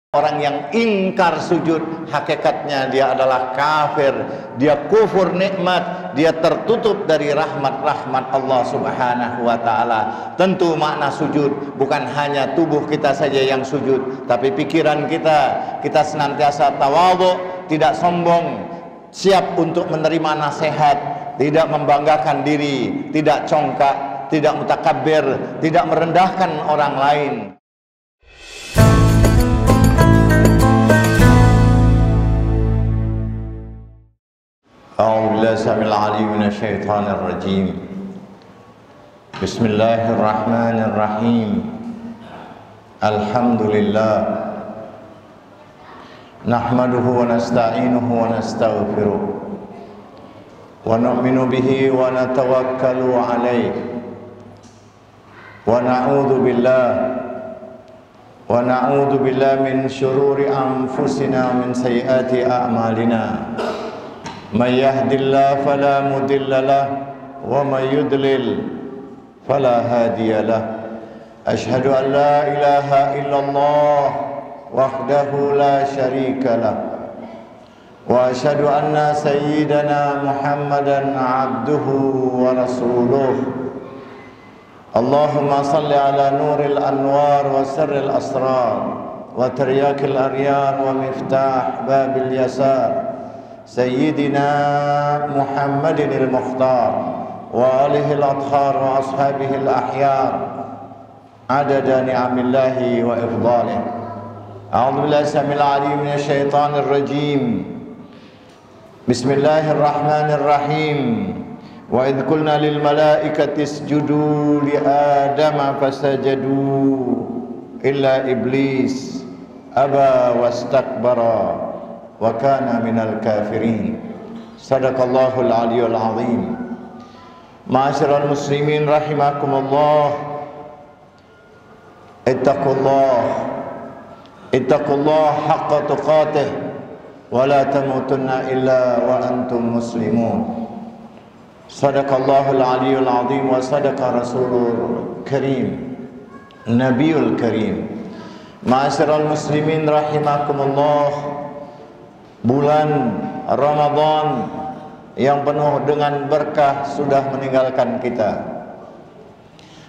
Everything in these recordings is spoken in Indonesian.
Orang yang ingkar sujud, hakikatnya dia adalah kafir, dia kufur nikmat, dia tertutup dari rahmat-rahmat Allah Subhanahu wa ta'ala. Tentu makna sujud bukan hanya tubuh kita saja yang sujud, tapi pikiran kita senantiasa tawadhu, tidak sombong, siap untuk menerima nasihat, tidak membanggakan diri, tidak congkak, tidak mutakabbir, tidak merendahkan orang lain. A'udzu billahi samil alim minasyaitonir rajim. Bismillahirrahmanirrahim. Alhamdulillah. Nahmaduhu wa nasta'inuhu wa nastaghfiruh. Wa nu'minu bihi wa natawakkalu 'alaihi. Wa na'udzu billahi min syururi anfusina wa min sayyiati a'malina. Man yahdihillahu fala mudilla lahu wa man yudlil fala hadiya lahu. Asyhadu an la ilaha illallah wahdahu la syarika lahu wa asyhadu anna sayyidana Muhammadan abduhu wa rasuluh. Allahumma salli ala nuril anwar wa sirril asrar wa tiryakil aryar wa miftah babil yasar Sayyidina Muhammadin al-Mukhtar wa alihi al-athhar wa ashabihi al-ahyar adada ni'amillahi wa ifdalih. A'udzu billahi samil alim minasyaitonir rajim. Bismillahirrahmanirrahim. Wa idh qulna lil malaikati isjudu li adama fasajadu illa iblis aba wastakbara wa kana minal kafirin. Sadaqallahul aliyyul azim. Ma'asyiral muslimin rahimakumullah. Ittaqullah haqqa tuqatih wa la tamutunna illa wa antum muslimun. Sadaqallahul aliyyul azim wa sadaqa rasulul karim nabiyul karim. Ma'asyiral muslimin rahimakumullah. Bulan Ramadan yang penuh dengan berkah sudah meninggalkan kita.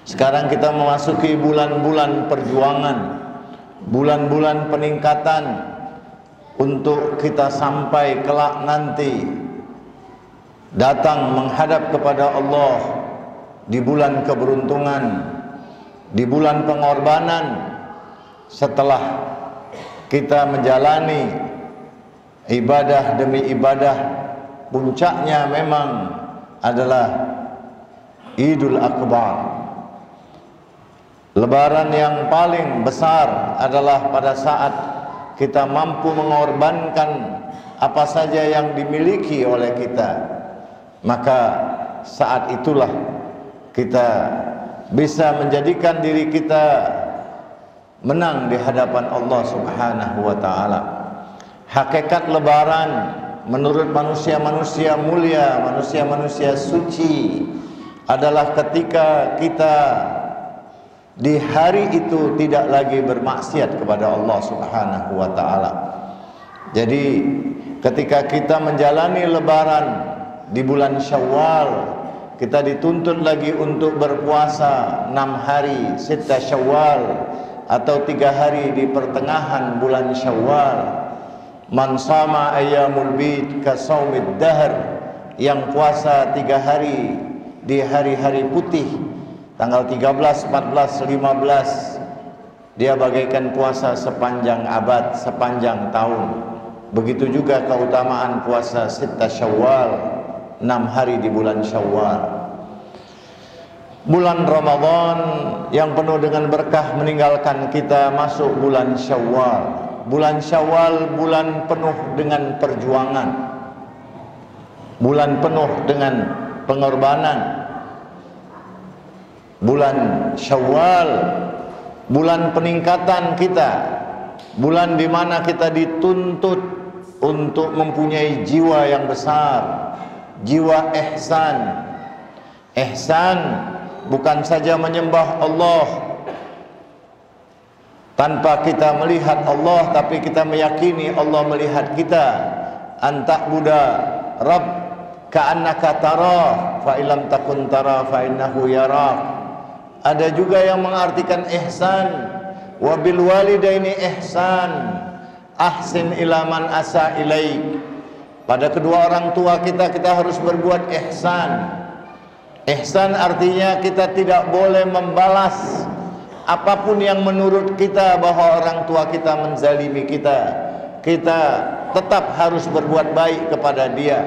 Sekarang kita memasuki bulan-bulan perjuangan, bulan-bulan peningkatan untuk kita sampai kelak nanti datang menghadap kepada Allah di bulan keberuntungan, di bulan pengorbanan. Setelah kita menjalani ibadah demi ibadah, puncaknya memang adalah Idul Akbar. Lebaran yang paling besar adalah pada saat kita mampu mengorbankan apa saja yang dimiliki oleh kita. Maka saat itulah kita bisa menjadikan diri kita menang di hadapan Allah Subhanahu wa ta'ala. Hakikat lebaran menurut manusia-manusia mulia, manusia-manusia suci adalah ketika kita di hari itu tidak lagi bermaksiat kepada Allah Subhanahu wa ta'ala. Jadi ketika kita menjalani lebaran di bulan Syawal, kita dituntut lagi untuk berpuasa 6 hari, 6 Syawal, atau 3 hari di pertengahan bulan Syawal. Man sama ayyamul bid ka saumid dahr, yang puasa 3 hari di hari-hari putih, tanggal 13, 14, 15, dia bagaikan puasa sepanjang abad, sepanjang tahun. Begitu juga keutamaan puasa 6 Syawal, 6 hari di bulan Syawal. Bulan Ramadan yang penuh dengan berkah meninggalkan kita, masuk bulan Syawal. Bulan Syawal bulan penuh dengan perjuangan, bulan penuh dengan pengorbanan. Bulan Syawal bulan peningkatan kita, bulan di mana kita dituntut untuk mempunyai jiwa yang besar, jiwa ihsan. Ihsan bukan saja menyembah Allah, tanpa kita melihat Allah, tapi kita meyakini Allah melihat kita. Anta'buda Rabb ka'annaka tarah fa illam takun tarah fa innahu yarak. Ada juga yang mengartikan ihsan, wa bil walidaini ihsan, ahsin ila man asa ilaik. Pada kedua orang tua kita harus berbuat ihsan. Ihsan artinya kita tidak boleh membalas apapun yang menurut kita bahwa orang tua kita menzalimi kita. Kita tetap harus berbuat baik kepada dia,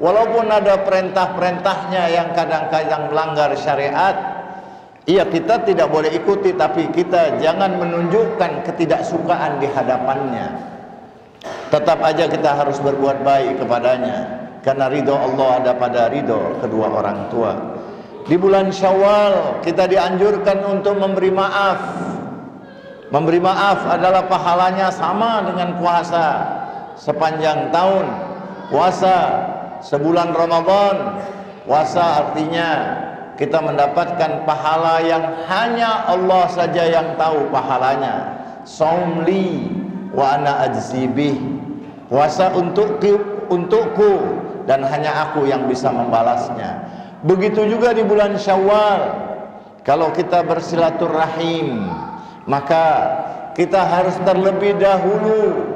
walaupun ada perintah-perintahnya yang kadang-kadang melanggar syariat. Iya, kita tidak boleh ikuti, tapi kita jangan menunjukkan ketidaksukaan di hadapannya. Tetap aja kita harus berbuat baik kepadanya, karena ridho Allah ada pada ridho kedua orang tua. Di bulan Syawal kita dianjurkan untuk memberi maaf. Memberi maaf adalah pahalanya sama dengan puasa sepanjang tahun, puasa sebulan Ramadan. Puasa artinya kita mendapatkan pahala yang hanya Allah saja yang tahu pahalanya. Saumli wa ana ajzibih. Puasa untukku dan hanya aku yang bisa membalasnya. Begitu juga di bulan Syawal, kalau kita bersilaturahim, maka kita harus terlebih dahulu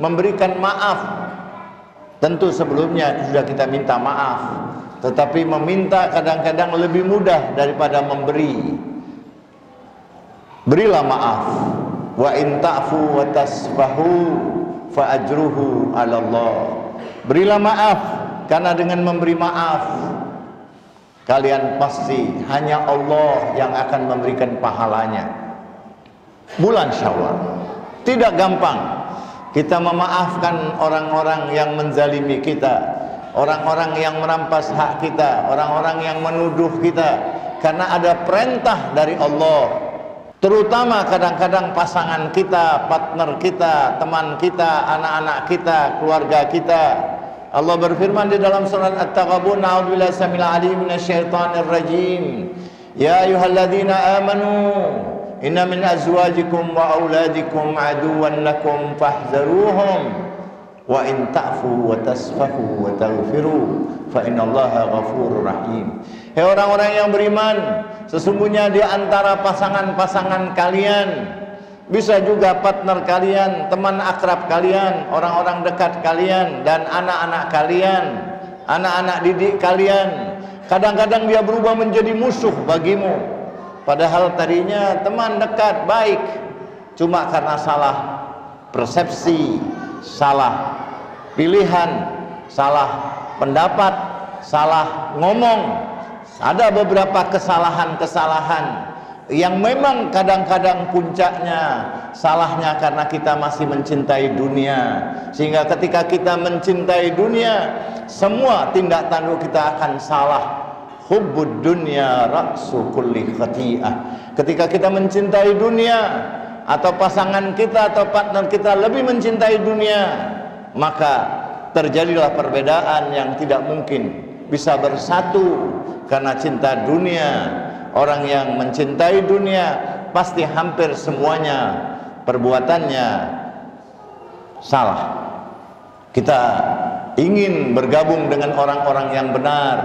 memberikan maaf. Tentu sebelumnya sudah kita minta maaf, tetapi meminta kadang-kadang lebih mudah daripada memberi. Berilah maaf. Wa in ta'fu wa tasfahu fa ajruhu 'ala Allah. Berilah maaf, karena dengan memberi maaf kalian pasti hanya Allah yang akan memberikan pahalanya. Bulan Syawal tidak gampang kita memaafkan orang-orang yang menzalimi kita, orang-orang yang merampas hak kita, orang-orang yang menuduh kita, karena ada perintah dari Allah. Terutama kadang-kadang pasangan kita, partner kita, teman kita, anak-anak kita, keluarga kita. Allah berfirman di dalam surat At-Taghabun, a'udzubillahi samil alim minasyaitonir rajim. Ya ayyuhalladzina amanu inna min azwajikum wa auladikum aduwwan lakum fahzaruhum wa in ta'fu wa tasfahu wa taghfiru fa innallaha ghafurur rahim. Hei orang-orang yang beriman, sesungguhnya di antara pasangan-pasangan kalian, bisa juga partner kalian, teman akrab kalian, orang-orang dekat kalian, dan anak-anak kalian, anak-anak didik kalian, kadang-kadang dia berubah menjadi musuh bagimu, padahal tadinya teman dekat, baik, cuma karena salah persepsi, salah pilihan, salah pendapat, salah ngomong. Ada beberapa kesalahan-kesalahan yang memang kadang-kadang puncaknya salahnya karena kita masih mencintai dunia, sehingga ketika kita mencintai dunia, semua tindak tanduk kita akan salah. Hubbud dunya ra'su kulli khati'ah. Ketika kita mencintai dunia, atau pasangan kita atau partner kita lebih mencintai dunia, maka terjadilah perbedaan yang tidak mungkin bisa bersatu karena cinta dunia. Orang yang mencintai dunia pasti hampir semuanya perbuatannya salah. Kita ingin bergabung dengan orang-orang yang benar.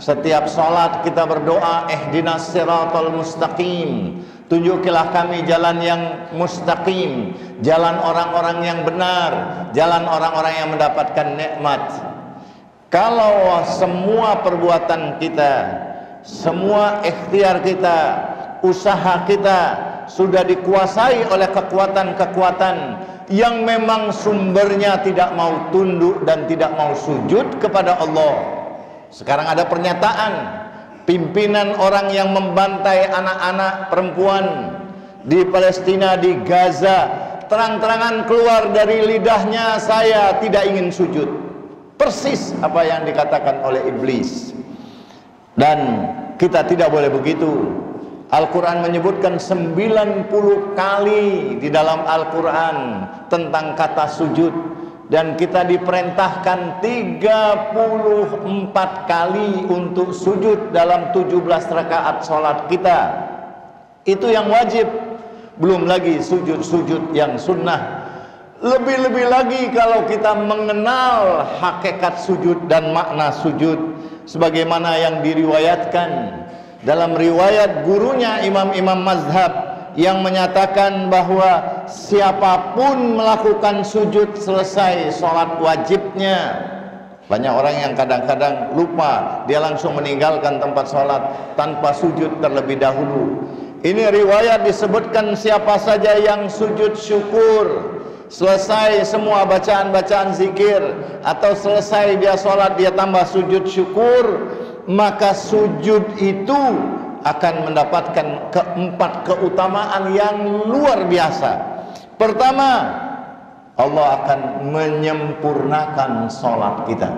Setiap sholat kita berdoa, ihdinas siratal mustaqim, tunjukilah kami jalan yang mustaqim, jalan orang-orang yang benar, jalan orang-orang yang mendapatkan nikmat. Kalau semua perbuatan kita, semua ikhtiar kita, usaha kita sudah dikuasai oleh kekuatan-kekuatan yang memang sumbernya tidak mau tunduk dan tidak mau sujud kepada Allah. Sekarang ada pernyataan pimpinan orang yang membantai anak-anak perempuan di Palestina, di Gaza, terang-terangan keluar dari lidahnya, saya tidak ingin sujud. Persis apa yang dikatakan oleh iblis. Dan kita tidak boleh begitu. Al-Quran menyebutkan 90 kali di dalam Al-Quran tentang kata sujud, dan kita diperintahkan 34 kali untuk sujud dalam 17 rakaat sholat kita. Itu yang wajib. belum lagi sujud-sujud yang sunnah. Lebih-lebih lagi kalau kita mengenal hakikat sujud dan makna sujud, sebagaimana yang diriwayatkan dalam riwayat gurunya imam-imam mazhab yang menyatakan bahwa siapapun melakukan sujud selesai sholat wajibnya. Banyak orang yang kadang-kadang lupa, dia langsung meninggalkan tempat sholat tanpa sujud terlebih dahulu. Ini riwayat disebutkan siapa saja yang sujud syukur selesai semua bacaan-bacaan zikir, atau selesai dia sholat dia tambah sujud syukur, maka sujud itu akan mendapatkan keempat keutamaan yang luar biasa. Pertama, Allah akan menyempurnakan sholat kita.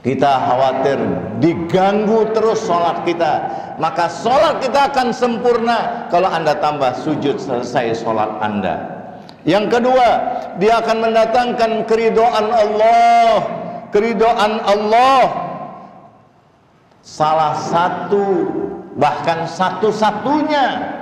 Kita khawatir diganggu terus sholat kita, maka sholat kita akan sempurna kalau Anda tambah sujud selesai sholat Anda. Yang kedua, dia akan mendatangkan keridhaan Allah. Keridhaan Allah salah satu, bahkan satu-satunya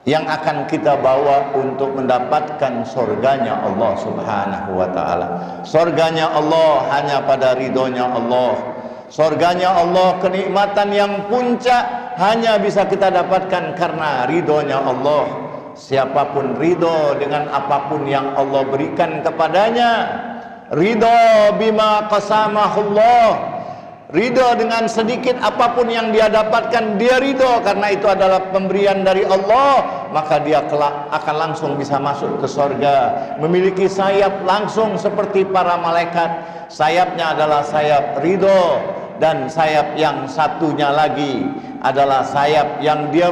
yang akan kita bawa untuk mendapatkan surganya Allah subhanahu wa ta'ala. Surganya Allah hanya pada ridhonya Allah. Surganya Allah, kenikmatan yang puncak, hanya bisa kita dapatkan karena ridhonya Allah. Siapapun ridho dengan apapun yang Allah berikan kepadanya, ridho bima qasamahullah, ridho dengan sedikit apapun yang dia dapatkan, dia ridho karena itu adalah pemberian dari Allah, maka dia kelak akan langsung bisa masuk ke surga, memiliki sayap langsung seperti para malaikat. Sayapnya adalah sayap ridho, dan sayap yang satunya lagi adalah sayap yang dia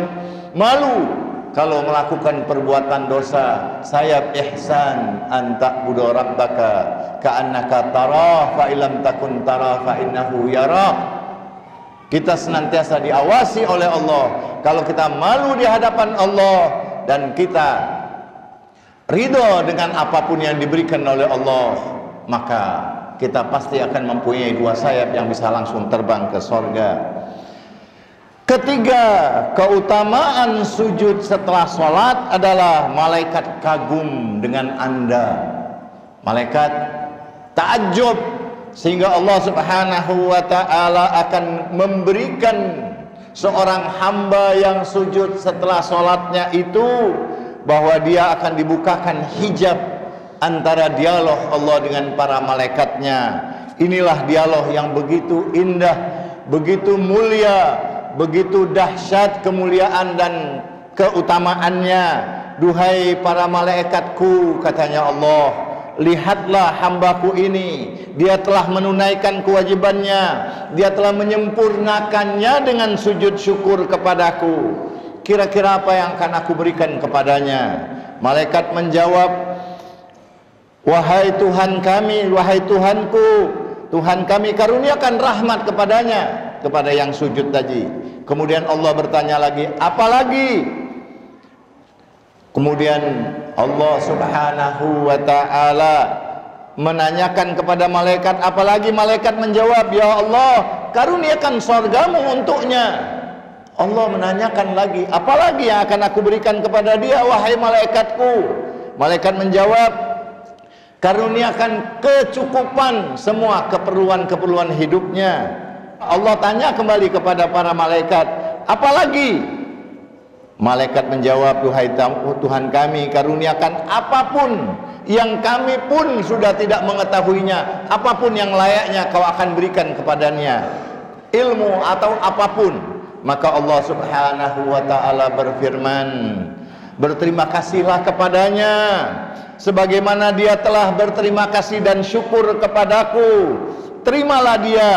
malu kalau melakukan perbuatan dosa. Sayap ihsan, anta budu rabbaka ka'annaka tarah fa illam takun tarah fa innahu yarah. Kita senantiasa diawasi oleh Allah. Kalau kita malu di hadapan Allah dan kita ridho dengan apapun yang diberikan oleh Allah, maka kita pasti akan mempunyai dua sayap yang bisa langsung terbang ke sorga. Ketiga, keutamaan sujud setelah sholat adalah malaikat kagum dengan Anda. Malaikat takjub, sehingga Allah subhanahu wa ta'ala akan memberikan seorang hamba yang sujud setelah sholatnya itu, bahwa dia akan dibukakan hijab antara dialog Allah dengan para malaikatnya. Inilah dialog yang begitu indah, begitu mulia, begitu dahsyat kemuliaan dan keutamaannya. Duhai para malaikatku, katanya Allah, lihatlah hambaku ini, dia telah menunaikan kewajibannya, dia telah menyempurnakannya dengan sujud syukur kepadaku. Kira-kira apa yang akan aku berikan kepadanya? Malaikat menjawab, wahai Tuhan kami, wahai Tuhanku, Tuhan kami karuniakan rahmat kepadanya, kepada yang sujud tadi. Kemudian Allah bertanya lagi, apa lagi? Kemudian Allah subhanahu wa ta'ala menanyakan kepada malaikat, apalagi? Malaikat menjawab, ya Allah, karuniakan surgamu untuknya. Allah menanyakan lagi, apalagi yang akan aku berikan kepada dia, wahai malaikatku? Malaikat menjawab, karuniakan kecukupan semua keperluan-keperluan hidupnya. Allah tanya kembali kepada para malaikat, apalagi? Malaikat menjawab, duhai Tuhan kami, karuniakan apapun yang kami pun sudah tidak mengetahuinya, apapun yang layaknya kau akan berikan kepadanya, ilmu atau apapun. Maka Allah subhanahu wa ta'ala berfirman, berterima kasihlah kepadanya sebagaimana dia telah berterima kasih dan syukur kepadaku. Terimalah dia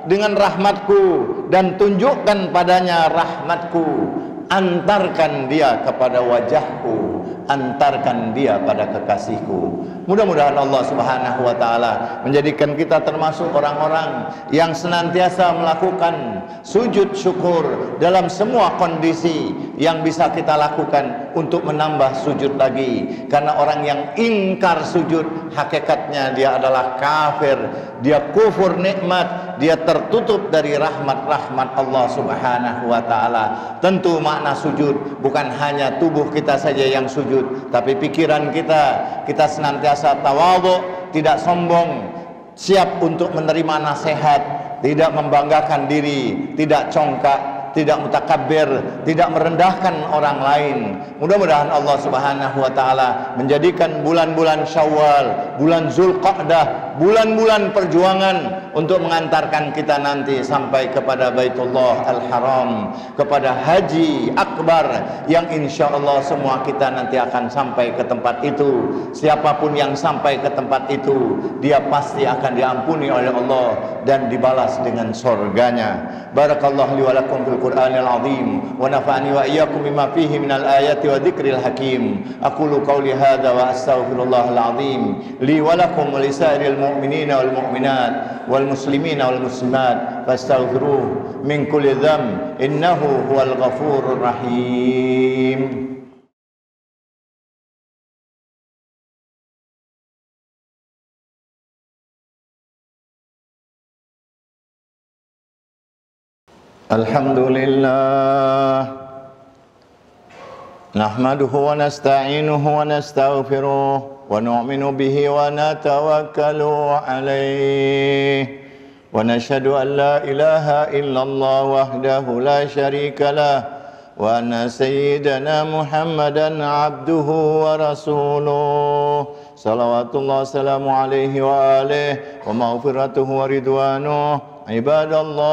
dengan rahmatku dan tunjukkan padanya rahmatku. Antarkan dia kepada wajahku, antarkan dia pada kekasihku. Mudah-mudahan Allah subhanahu wa ta'ala menjadikan kita termasuk orang-orang yang senantiasa melakukan sujud syukur dalam semua kondisi yang bisa kita lakukan untuk menambah sujud lagi. Karena orang yang ingkar sujud, hakikatnya dia adalah kafir, dia kufur nikmat, dia tertutup dari rahmat-rahmat Allah Subhanahu wa taala. Tentu makna sujud bukan hanya tubuh kita saja yang sujud, tapi pikiran kita senantiasa tawadhu, tidak sombong, siap untuk menerima nasihat, tidak membanggakan diri, tidak congkak, tidak mutakabbir, tidak merendahkan orang lain. Mudah-mudahan Allah Subhanahu wa taala menjadikan bulan-bulan Syawal, bulan Zulqa'dah, bulan-bulan perjuangan untuk mengantarkan kita nanti sampai kepada Baitullah Al-Haram, kepada Haji Akbar yang insya Allah semua kita nanti akan sampai ke tempat itu. Siapapun yang sampai ke tempat itu, dia pasti akan diampuni oleh Allah dan dibalas dengan surganya. Barakallahu li wa lakum fil Qur'anil azim wa nafa'ani wa iyyakum bima fihi minal ayati wa dzikril hakim. Aqulu qawli hadza wa astaghfirullahal azim li wa lakum wa lisairil mu'minina wal mu'minat wal muslimina wal muslimat fastaghfiruhu min kulli dzamb innahu huwal ghafurur rahim. Alhamdulillah, nahmaduhu wa nasta'inuhu wa nastaghfiruh wa nu'minu bihi wa natawakkalu alayhi wa nashhadu an la ilaha illallah wahdahu la syarika lah wa anna sayyidana Muhammadan abduhu wa rasuluh salawatullah salamu alaihi wa alihi wa maghfiratuhu wa ridwanuh. Ibadallah,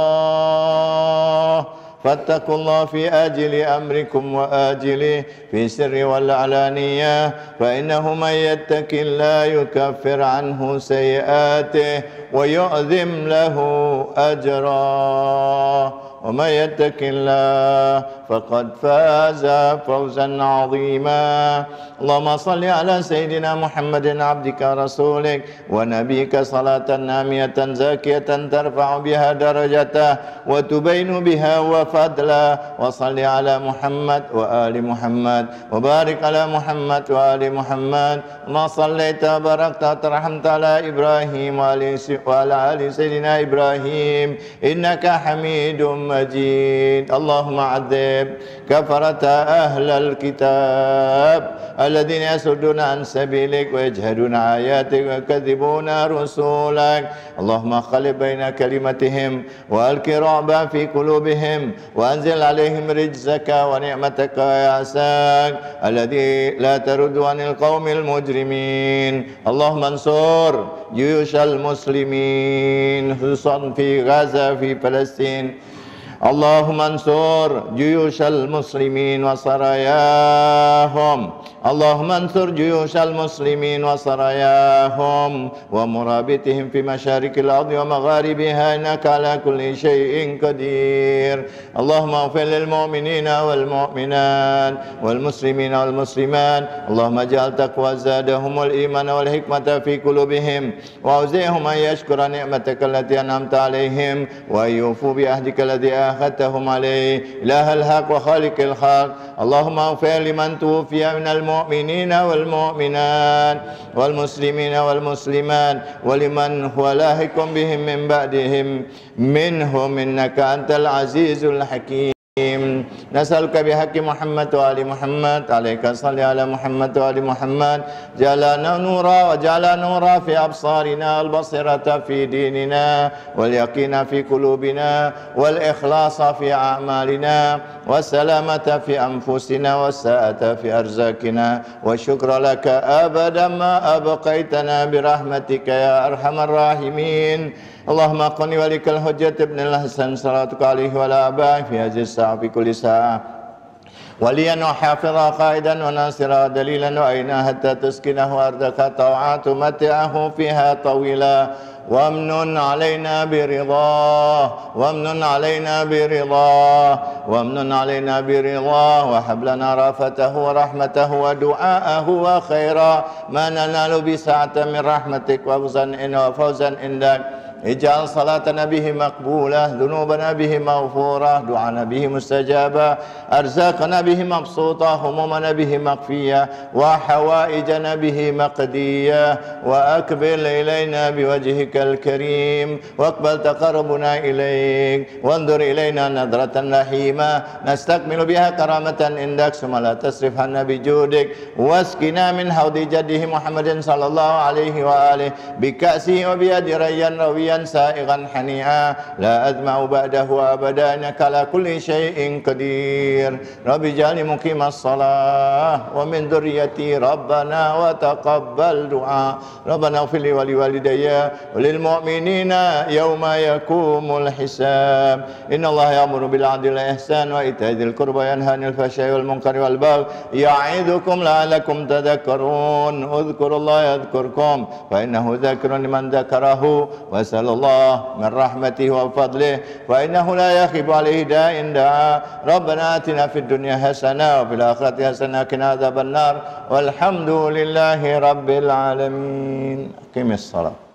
fattakullah fi ajli amrikum wa ajli fi sirri wal alaniyah, fa innahu man yattaqillah yukaffir anhu sayyi'atihi wa yu'zim lahu ajra, wa man yattaqillah faqad faza fawzan 'azima. Allahumma salli ala sayyidina Muhammadin abdika rasulik wa nabiyyika salatan namiyatan zakiyatan tarfa'u biha darajatah wa tubainu biha wa fadla, wa salli ala Muhammad wa ali Muhammad wa barik ala Muhammad wa ali Muhammad. Ma sallaita barakta tarhamta ala Ibrahim wa ala ali sayyidina Ibrahim innaka Hamidum Majid. Allahumma adzib kafarata ahlal kitab الذين يصدون عن سبيلك ويجهدون آياتك ويكذبون رسولك. اللهم خلف بين كلمتهم وألق رعبا في قلوبهم وأنزل عليهم رجزك ونعمتك ويعساك الذي لا ترد عن القوم المجرمين. اللهم انصر جيوش المسلمين خصوصا في غزة في فلسطين. اللهم انصر جيوش المسلمين وسراياهم. اللهم انصر جيوش المسلمين وسراياهم ومرابطهم في مشارق الأرض ومغاربها إنك على كل شيء قدير. اللهم اغفر للمؤمنين والمؤمنات والمسلمين والمسلمات. اللهم اجعل تقوى زادهم والإيمان والحكمة في قلوبهم وأوزعهم أن يشكر نعمتك التي أنعمت عليهم وأن يوفوا بعهدك الذي أخذتهم عليه. إله الحق وخالق الحق. اللهم اغفر لمن توفي من المؤمنين والمؤمنات والمسلمين والمسلمات ولمن هو لاحق بهم من بعدهم منهم إنك أنت العزيز الحكيم. نسألك بحق محمد وآل محمد عليك صل على محمد وآل محمد جعلنا نورا وجعل نورا في أبصارنا والبصيرة في ديننا واليقين في قلوبنا والإخلاص في أعمالنا والسلامة في أنفسنا والساءة في أرزاقنا والشكر لك أبدا ما أبقيتنا برحمتك يا أرحم الراحمين. اللهم قني ولك الحجة ابن الحسن صلاتك عليه وعلى آبائه في هذه الساعة في كل ساعة وليا وحافظا قائدا وناصرا دليلا وعينا حتى تسكنه أرضك طاعات متعه فيها طويلا وامنن علينا برضاه وامنن علينا برضاه وامنن علينا برضاه وهب لنا رافته ورحمته ودعاءه وخيرا ما ننال بسعة من رحمتك وفوزا عندك اجعل صلاتنا به مقبولة، ذنوبنا به مغفورة، دعانا به مستجابة، أرزاقنا به مبسوطة، همومنا به مكفية، وحوائجنا به مقدية. وأقبل إلينا بوجهك الكريم، واقبل تقربنا إليك، وانظر إلينا نظرة رحيمة نستكمل بها كرامة عندك، ثم لا تصرف عنا بجودك، واسقنا من حوض جده محمد صلى الله عليه وآله بكأسه وبيد ريا رويا سائغا حنيئا لا أدمع بعده أبدا، إنك على كل شيء قدير. رب اجعلني مقيم الصلاة ومن ذريتي ربنا وتقبل دعاء. ربنا اغفر لي ولوالدي وللمؤمنين يوم يقوم الحساب. إن الله يأمر بالعدل والإحسان وإيتاء ذي القربى وينهى عن الفحشاء والمنكر والبغي يعظكم لعلكم تذكرون. اذكروا الله يذكركم فإنه ذاكر لمن ذكره، واسأل الله من رحمته وفضله فإنه لا يخيب عليه داء دعاء. ربنا آتنا في الدنيا حسنة وفي الآخرة حسنة وقنا عذاب النار، والحمد لله رب العالمين. أقم الصلاة.